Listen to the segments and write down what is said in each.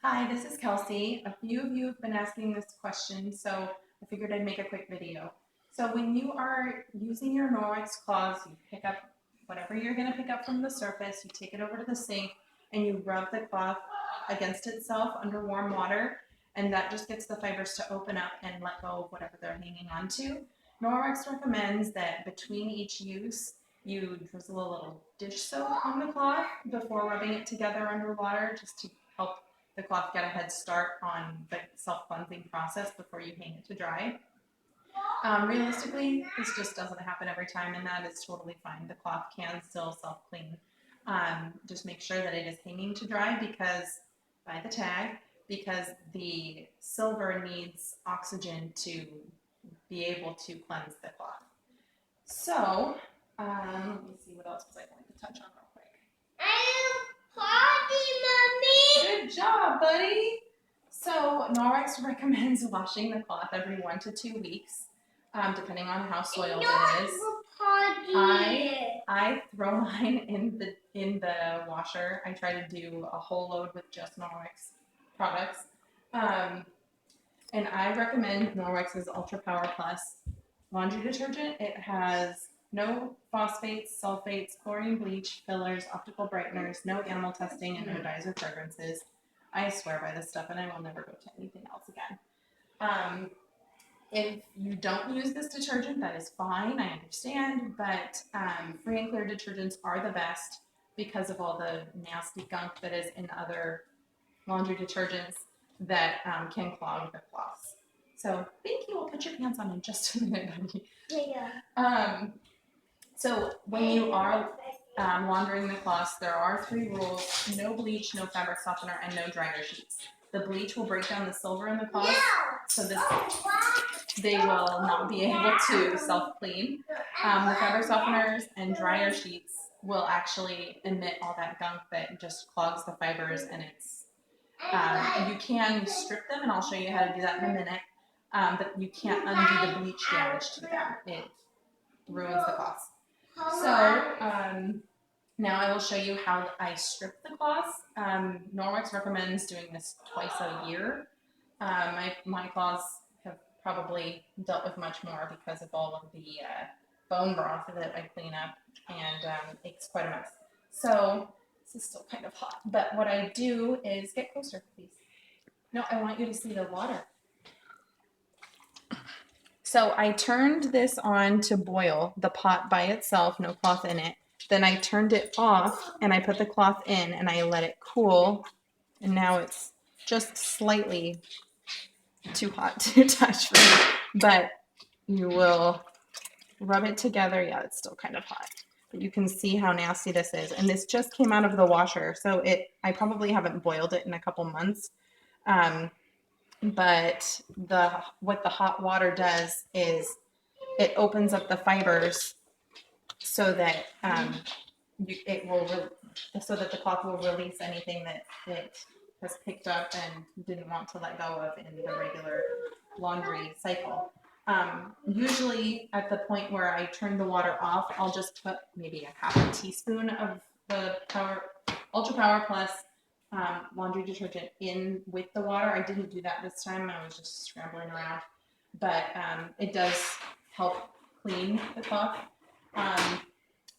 Hi, this is Kelsey. A few of you have been asking this question, so I figured I'd make a quick video. So when you are using your Norwex cloths, you pick up whatever you're going to pick up from the surface, you take it over to the sink, and you rub the cloth against itself under warm water, and that just gets the fibers to open up and let go of whatever they're hanging onto. Norwex recommends that between each use, you drizzle a little dish soap on the cloth before rubbing it together underwater just to help the cloth get a head start on the self-cleansing process before you hang it to dry. Realistically, this just doesn't happen every time, and that is totally fine. The cloth can still self-clean. Just make sure that it is hanging to dry by the tag, because the silver needs oxygen to be able to cleanse the cloth. So, let me see what else was I going to touch on real quick. Mommy. Good job, buddy. So Norwex recommends washing the cloth every 1 to 2 weeks, depending on how soiled it is. I throw mine in the washer. I try to do a whole load with just Norwex products. And I recommend Norwex's Ultra Power Plus laundry detergent. It has no phosphates, sulfates, chlorine, bleach, fillers, optical brighteners, no animal testing, and no dyes or fragrances. I swear by this stuff, and I will never go to anything else again. If you don't use this detergent, that is fine, I understand, but free and clear detergents are the best because of all the nasty gunk that is in other laundry detergents that can clog the cloths. So thank you. I'll put your pants on in just a minute, buddy. Yeah. So when you are laundering the cloths, there are 3 rules: no bleach, no fabric softener, and no dryer sheets. The bleach will break down the silver in the cloths, so they will not be able to self-clean. The fabric softeners and dryer sheets will actually emit all that gunk that just clogs the fibers, and you can strip them, and I'll show you how to do that in a minute, but you can't undo the bleach damage to them. It ruins the cloths. So now I will show you how I strip the cloths. Norwex recommends doing this twice a year. My cloths have probably dealt with much more because of all of the bone broth that I clean up, and it's quite a mess. So this is still kind of hot, but what I do is get closer, please. No, I want you to see the water. So I turned this on to boil, the pot by itself, no cloth in it. Then I turned it off and I put the cloth in and I let it cool. And now it's just slightly too hot to touch for me. But you will rub it together. Yeah, it's still kind of hot. But you can see how nasty this is. And this just came out of the washer. So I probably haven't boiled it in a couple months. But what the hot water does is it opens up the fibers so that so that the cloth will release anything that it has picked up and didn't want to let go of in the regular laundry cycle. Usually at the point where I turn the water off, I'll just put maybe a half a teaspoon of the Ultra Power Plus laundry detergent in with the water. I didn't do that this time. I was just scrambling around, but it does help clean the cloth.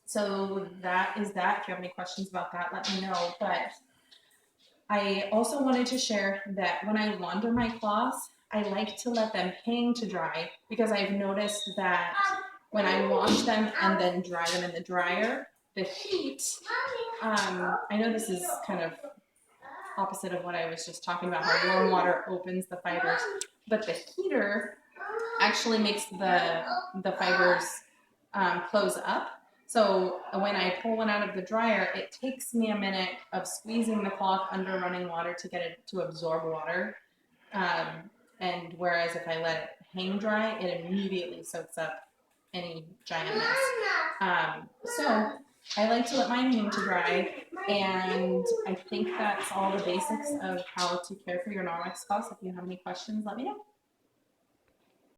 So that is that. If you have any questions about that, let me know. But I also wanted to share that when I launder my cloths, I like to let them hang to dry, because I've noticed that when I wash them and then dry them in the dryer, the heat, I know this is kind of opposite of what I was just talking about, how warm water opens the fibers, but the heater actually makes the fibers close up. So when I pull one out of the dryer, it takes me a minute of squeezing the cloth under running water to get it to absorb water. And whereas if I let it hang dry, it immediately soaks up any giant mess. So I like to let mine hang to dry, and I think that's all the basics of how to care for your Norwex cloths. If you have any questions, let me know.